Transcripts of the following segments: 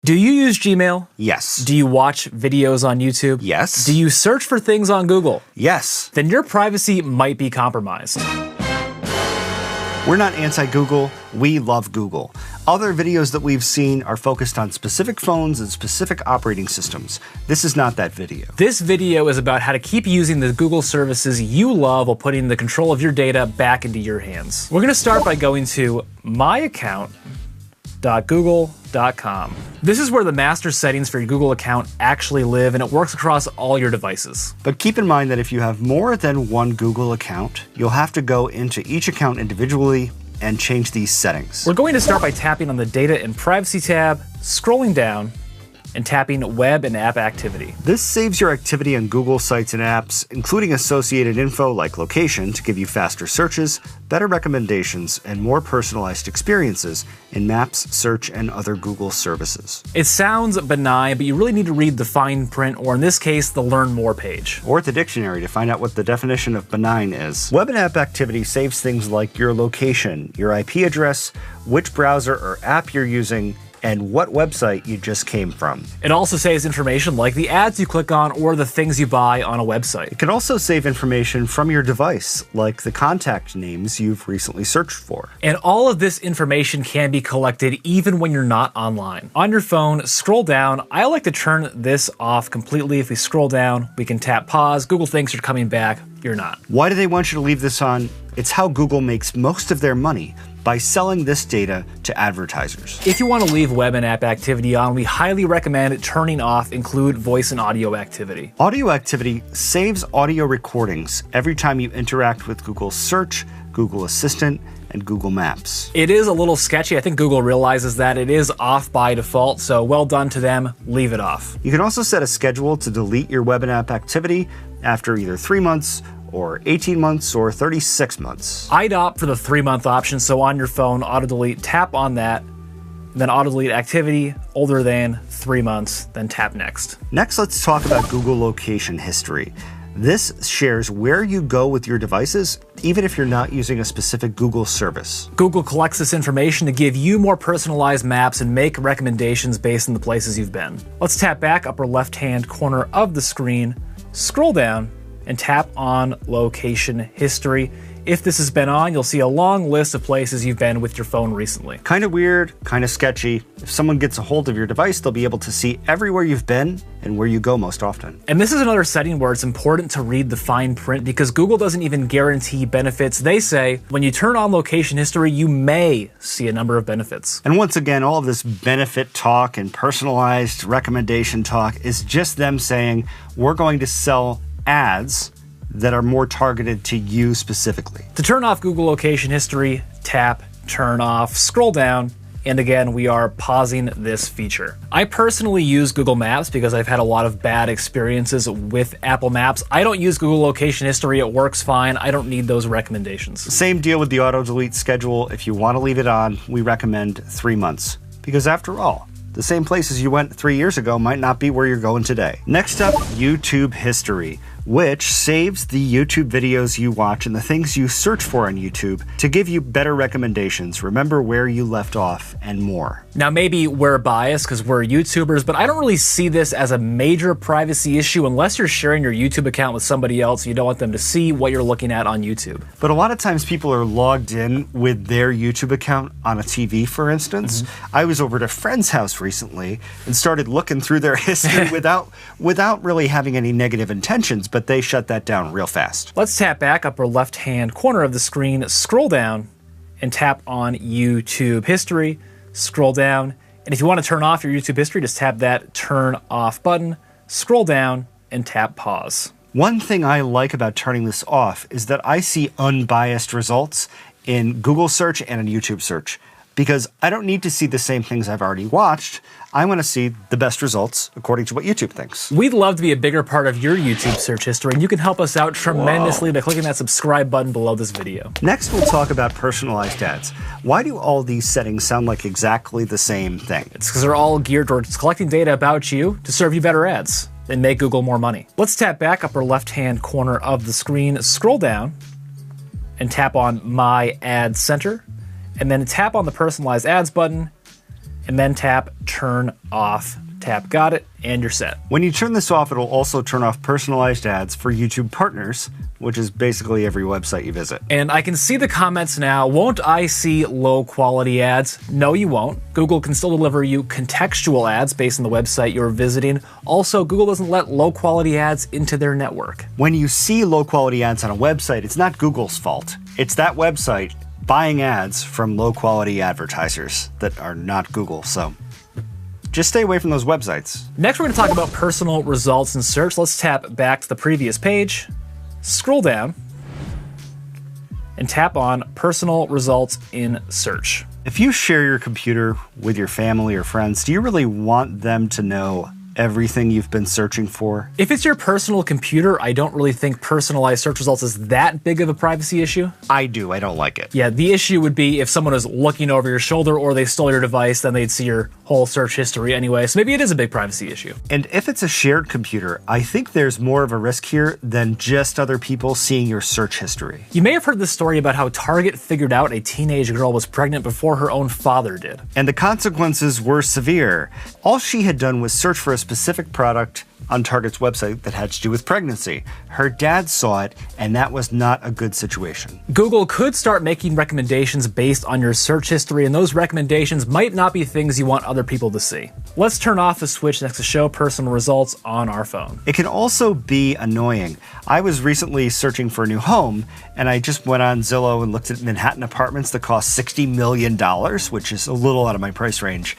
Do you use Gmail? Yes. Do you watch videos on YouTube? Yes. Do you search for things on Google? Yes. Then your privacy might be compromised. We're not anti-Google, we love Google. Other videos that we've seen are focused on specific phones and specific operating systems. This is not that video. This video is about how to keep using the Google services you love while putting the control of your data back into your hands. We're going to start by going to myaccount.google.com. This is where the master settings for your Google account actually live, and it works across all your devices. But keep in mind that if you have more than one Google account, you'll have to go into each account individually and change these settings. We're going to start by tapping on the Data and Privacy tab, scrolling down, and tapping Web and App Activity. This saves your activity on Google sites and apps, including associated info like location to give you faster searches, better recommendations, and more personalized experiences in Maps, Search, and other Google services. It sounds benign, but you really need to read the fine print, or in this case, the Learn More page. Or the dictionary to find out what the definition of benign is. Web and App Activity saves things like your location, your IP address, which browser or app you're using, and what website you just came from. It also saves information like the ads you click on or the things you buy on a website. It can also save information from your device, like the contact names you've recently searched for. And all of this information can be collected even when you're not online. On your phone, scroll down. I like to turn this off completely. If we scroll down, we can tap pause. Google thinks you're coming back. You're not. Why do they want you to leave this on? It's how Google makes most of their money, by selling this data to advertisers. If you want to leave Web and App Activity on, we highly recommend turning off Include Voice and Audio Activity. Audio Activity saves audio recordings every time you interact with Google Search, Google Assistant, and Google Maps. It is a little sketchy. I think Google realizes that it is off by default, so well done to them. Leave it off. You can also set a schedule to delete your Web and App Activity after either 3 months, or 18 months, or 36 months. I'd opt for the 3-month option, so on your phone, auto-delete, tap on that, then auto-delete activity older than 3 months, then tap next. Next, let's talk about Google Location History. This shares where you go with your devices, even if you're not using a specific Google service. Google collects this information to give you more personalized maps and make recommendations based on the places you've been. Let's tap back upper left-hand corner of the screen, scroll down, and tap on Location History. If this has been on, you'll see a long list of places you've been with your phone recently. Kind of weird, kind of sketchy. If someone gets a hold of your device, they'll be able to see everywhere you've been and where you go most often. And this is another setting where it's important to read the fine print because Google doesn't even guarantee benefits. They say when you turn on Location History, you may see a number of benefits. And once again, all of this benefit talk and personalized recommendation talk is just them saying, we're going to sell ads that are more targeted to you specifically. To turn off Google Location History, tap Turn Off, scroll down, and again, we are pausing this feature. I personally use Google Maps because I've had a lot of bad experiences with Apple Maps. I don't use Google Location History, it works fine. I don't need those recommendations. Same deal with the auto-delete schedule. If you want to leave it on, we recommend 3 months. Because after all, the same places you went 3 years ago might not be where you're going today. Next up, YouTube History, which saves the YouTube videos you watch and the things you search for on YouTube to give you better recommendations, remember where you left off, and more. Now maybe we're biased because we're YouTubers, but I don't really see this as a major privacy issue unless you're sharing your YouTube account with somebody else. You don't want them to see what you're looking at on YouTube. But a lot of times people are logged in with their YouTube account on a TV, for instance. I was over at a friend's house recently and started looking through their history without really having any negative intentions, but they shut that down real fast. Let's tap back upper left-hand corner of the screen, scroll down, and tap on YouTube History, scroll down, and if you want to turn off your YouTube history, just tap that Turn Off button, scroll down, and tap Pause. One thing I like about turning this off is that I see unbiased results in Google search and in YouTube search, because I don't need to see the same things I've already watched. I want to see the best results according to what YouTube thinks. We'd love to be a bigger part of your YouTube search history, and you can help us out tremendously by clicking that subscribe button below this video. Next, we'll talk about personalized ads. Why do all these settings sound like exactly the same thing? It's because they're all geared towards collecting data about you to serve you better ads and make Google more money. Let's tap back upper left-hand corner of the screen, scroll down, and tap on My Ad Center, and then tap on the Personalized Ads button, and then tap Turn Off. Tap Got It, and you're set. When you turn this off, it'll also turn off personalized ads for YouTube partners, which is basically every website you visit. And I can see the comments now. Won't I see low quality ads? No, you won't. Google can still deliver you contextual ads based on the website you're visiting. Also, Google doesn't let low quality ads into their network. When you see low quality ads on a website, it's not Google's fault. It's that website buying ads from low quality advertisers that are not Google, so just stay away from those websites. Next, we're going to talk about personal results in search. Let's tap back to the previous page, scroll down, and tap on personal results in search. If you share your computer with your family or friends, do you really want them to know everything you've been searching for? If it's your personal computer, I don't really think personalized search results is that big of a privacy issue. I do. I don't like it. Yeah, the issue would be if someone is looking over your shoulder or they stole your device, then they'd see your whole search history anyway. So maybe it is a big privacy issue. And if it's a shared computer, I think there's more of a risk here than just other people seeing your search history. You may have heard this story about how Target figured out a teenage girl was pregnant before her own father did. And the consequences were severe. All she had done was search for a specific product on Target's website that had to do with pregnancy. Her dad saw it, and that was not a good situation. Google could start making recommendations based on your search history, and those recommendations might not be things you want other people to see. Let's turn off the switch next to show personal results on our phone. It can also be annoying. I was recently searching for a new home, and I just went on Zillow and looked at Manhattan apartments that cost $60 million, which is a little out of my price range.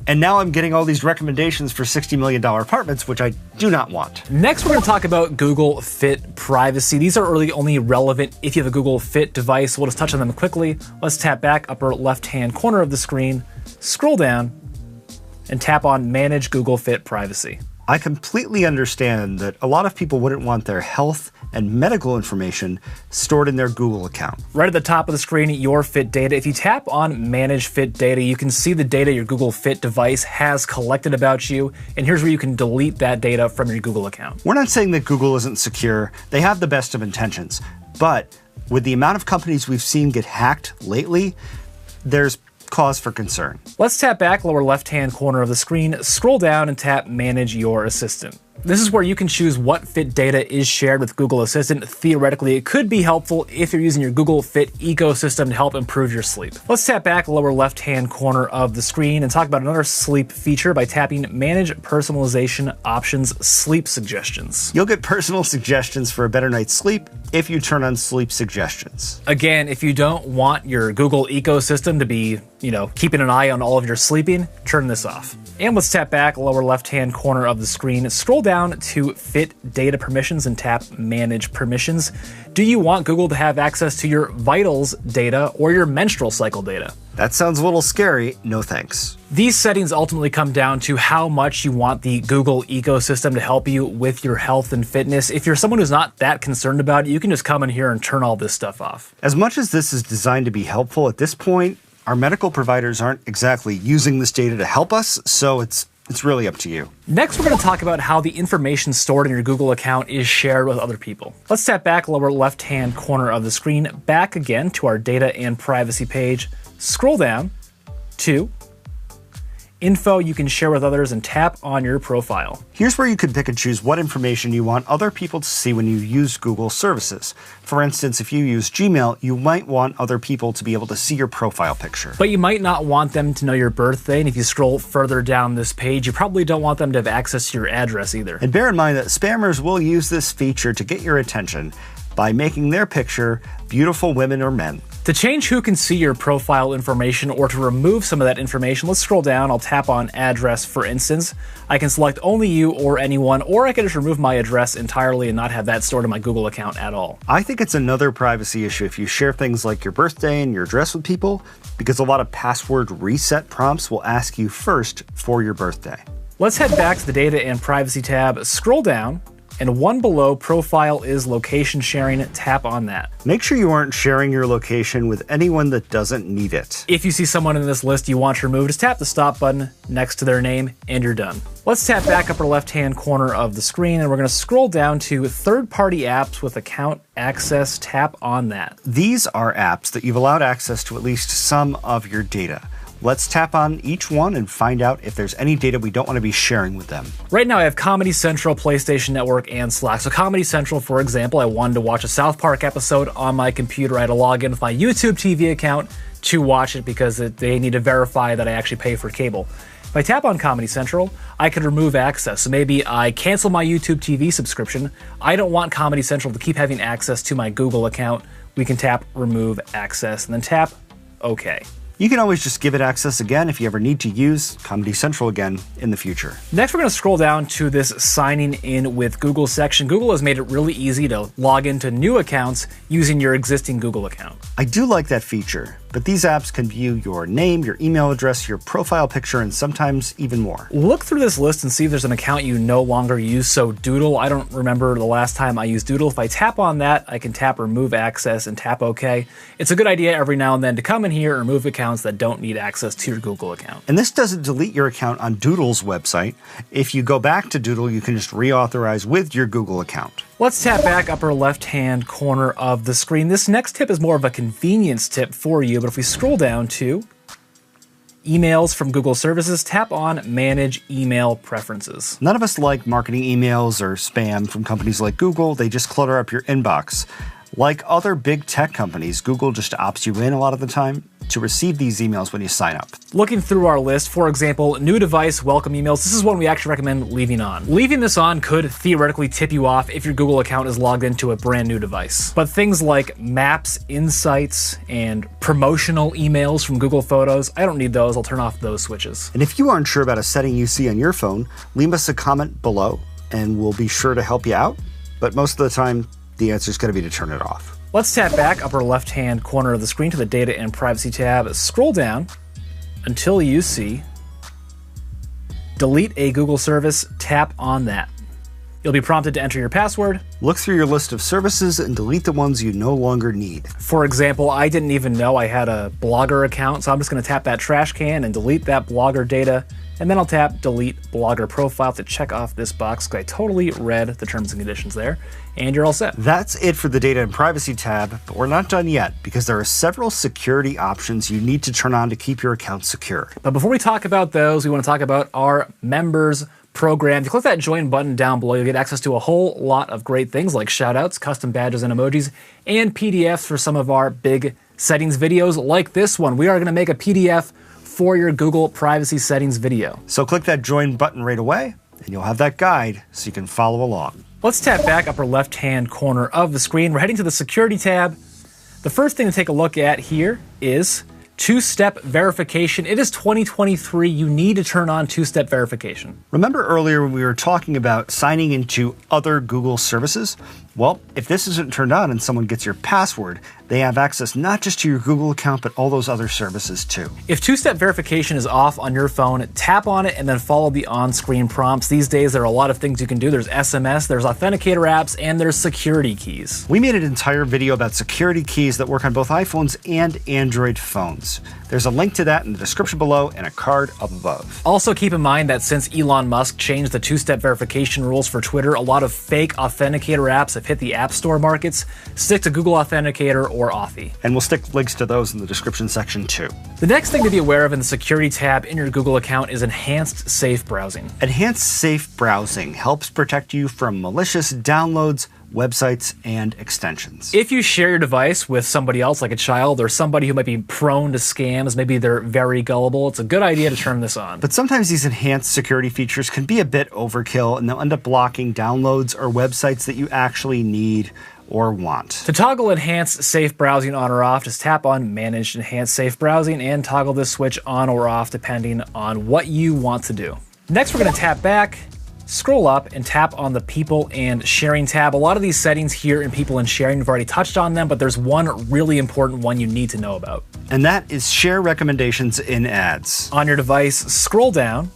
And now I'm getting all these recommendations for $60 million apartments, which I do not want. Next, we're going to talk about Google Fit privacy. These are really only relevant if you have a Google Fit device. We'll just touch on them quickly. Let's tap back upper left-hand corner of the screen, scroll down, and tap on Manage Google Fit Privacy. I completely understand that a lot of people wouldn't want their health and medical information stored in their Google account. Right at the top of the screen, your Fit data. If you tap on Manage Fit Data, you can see the data your Google Fit device has collected about you, and here's where you can delete that data from your Google account. We're not saying that Google isn't secure. They have the best of intentions. But with the amount of companies we've seen get hacked lately, there's cause for concern. Let's tap back lower left-hand corner of the screen, scroll down, and tap Manage Your Assistant. This is where you can choose what Fit data is shared with Google Assistant. Theoretically, it could be helpful if you're using your Google Fit ecosystem to help improve your sleep. Let's tap back lower left-hand corner of the screen and talk about another sleep feature by tapping Manage Personalization Options Sleep Suggestions. You'll get personal suggestions for a better night's sleep if you turn on sleep suggestions. Again, if you don't want your Google ecosystem to be, keeping an eye on all of your sleeping, turn this off. And let's tap back lower left-hand corner of the screen, scroll down to Fit Data Permissions and tap Manage Permissions. Do you want Google to have access to your vitals data or your menstrual cycle data? That sounds a little scary. No thanks. These settings ultimately come down to how much you want the Google ecosystem to help you with your health and fitness. If you're someone who's not that concerned about it, you can just come in here and turn all this stuff off. As much as this is designed to be helpful, at this point, our medical providers aren't exactly using this data to help us, so it's really up to you. Next, we're going to talk about how the information stored in your Google account is shared with other people. Let's tap back lower left-hand corner of the screen, back again to our data and privacy page, scroll down to Info you can share with others and tap on your profile. Here's where you can pick and choose what information you want other people to see when you use Google services. For instance, if you use Gmail, you might want other people to be able to see your profile picture. But you might not want them to know your birthday, and if you scroll further down this page, you probably don't want them to have access to your address either. And bear in mind that spammers will use this feature to get your attention by making their picture beautiful women or men. To change who can see your profile information or to remove some of that information, let's scroll down. I'll tap on address, for instance. I can select only you or anyone, or I can just remove my address entirely and not have that stored in my Google account at all. I think it's another privacy issue if you share things like your birthday and your address with people, because a lot of password reset prompts will ask you first for your birthday. Let's head back to the Data and Privacy tab, scroll down, and one below profile is location sharing. Tap on that. Make sure you aren't sharing your location with anyone that doesn't need it. If you see someone in this list you want to remove, just tap the stop button next to their name and you're done. Let's tap back upper left-hand corner of the screen and we're going to scroll down to third-party apps with account access. Tap on that. These are apps that you've allowed access to at least some of your data. Let's tap on each one and find out if there's any data we don't want to be sharing with them. Right now I have Comedy Central, PlayStation Network, and Slack. So Comedy Central, for example, I wanted to watch a South Park episode on my computer. I had to log in with my YouTube TV account to watch it because they need to verify that I actually pay for cable. If I tap on Comedy Central, I could remove access. So maybe I cancel my YouTube TV subscription. I don't want Comedy Central to keep having access to my Google account. We can tap Remove Access and then tap OK. You can always just give it access again if you ever need to use Comedy Central again in the future. Next, we're going to scroll down to this signing in with Google section. Google has made it really easy to log into new accounts using your existing Google account. I do like that feature, but these apps can view your name, your email address, your profile picture, and sometimes even more. Look through this list and see if there's an account you no longer use. So Doodle, I don't remember the last time I used Doodle. If I tap on that, I can tap Remove Access and tap OK. It's a good idea every now and then to come in here and remove accounts that don't need access to your Google account. And this doesn't delete your account on Doodle's website. If you go back to Doodle, you can just reauthorize with your Google account. Let's tap back upper left-hand corner of the screen. This next tip is more of a convenience tip for you, but if we scroll down to emails from Google Services, tap on Manage Email Preferences. None of us like marketing emails or spam from companies like Google. They just clutter up your inbox. Like other big tech companies, Google just opts you in a lot of the time to receive these emails when you sign up. Looking through our list, for example, new device welcome emails, this is one we actually recommend leaving on. Leaving this on could theoretically tip you off if your Google account is logged into a brand new device. But things like Maps, Insights, and promotional emails from Google Photos, I don't need those. I'll turn off those switches. And if you aren't sure about a setting you see on your phone, leave us a comment below and we'll be sure to help you out. But most of the time, the answer is going to be to turn it off. Let's tap back upper left-hand corner of the screen to the Data and Privacy tab. Scroll down until you see Delete a Google service. Tap on that. You'll be prompted to enter your password. Look through your list of services and delete the ones you no longer need. For example, I didn't even know I had a Blogger account, so I'm just going to tap that trash can and delete that Blogger data. And then I'll tap Delete Blogger Profile to check off this box, because I totally read the terms and conditions there, and you're all set. That's it for the Data and Privacy tab, but we're not done yet, because there are several security options you need to turn on to keep your account secure. But before we talk about those, we want to talk about our members program. If you click that join button down below, you'll get access to a whole lot of great things like shoutouts, custom badges and emojis, and PDFs for some of our big settings videos like this one. We are going to make a PDF for your Google privacy settings video. So click that join button right away, and you'll have that guide so you can follow along. Let's tap back upper left-hand corner of the screen. We're heading to the security tab. The first thing to take a look at here is two-step verification. It is 2023. You need to turn on two-step verification. Remember earlier when we were talking about signing into other Google services? Well, if this isn't turned on and someone gets your password, they have access not just to your Google account, but all those other services too. If two-step verification is off on your phone, tap on it and then follow the on-screen prompts. These days, there are a lot of things you can do. There's SMS, there's authenticator apps, and there's security keys. We made an entire video about security keys that work on both iPhones and Android phones. There's a link to that in the description below and a card up above. Also keep in mind that since Elon Musk changed the two-step verification rules for Twitter, a lot of fake authenticator apps have hit the App Store markets. Stick to Google Authenticator or Authy. And we'll stick links to those in the description section too. The next thing to be aware of in the security tab in your Google account is Enhanced Safe Browsing. Enhanced Safe Browsing helps protect you from malicious downloads, websites, and extensions. If you share your device with somebody else, like a child or somebody who might be prone to scams, maybe they're very gullible, it's a good idea to turn this on. But sometimes these enhanced security features can be a bit overkill, and they'll end up blocking downloads or websites that you actually need or want. To toggle Enhanced Safe Browsing on or off, just tap on Manage Enhanced Safe Browsing and toggle this switch on or off depending on what you want to do. Next, we're going to tap back, scroll up, and tap on the People and Sharing tab. A lot of these settings here in People and Sharing, we've already touched on them, but there's one really important one you need to know about. And that is share recommendations in ads. On your device, scroll down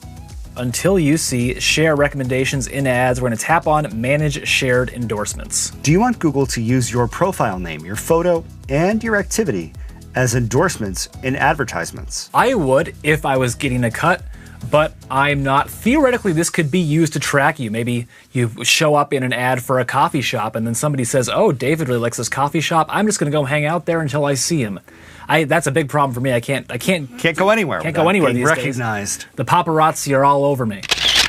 until you see Share Recommendations in Ads. We're going to tap on Manage Shared Endorsements. Do you want Google to use your profile name, your photo, and your activity as endorsements in advertisements? I would if I was getting a cut but I'm not. Theoretically, this could be used to track you. Maybe you show up in an ad for a coffee shop and then somebody says, oh, David really likes this coffee shop. I'm just going to go hang out there until I see him. That's a big problem for me. I can't go anywhere. Can't go anywhere being these recognized. days. The paparazzi are all over me.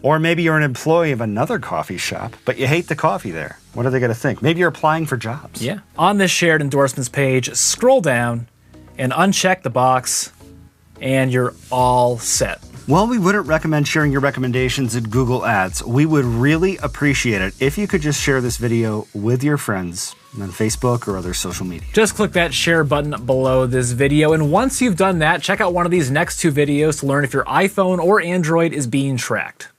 Or maybe you're an employee of another coffee shop, but you hate the coffee there. What are they going to think? Maybe you're applying for jobs. Yeah. On this shared endorsements page, scroll down and uncheck the box, and you're all set. While we wouldn't recommend sharing your recommendations in Google Ads, we would really appreciate it if you could just share this video with your friends on Facebook or other social media. Just click that share button below this video, and once you've done that, check out one of these next 2 videos to learn if your iPhone or Android is being tracked.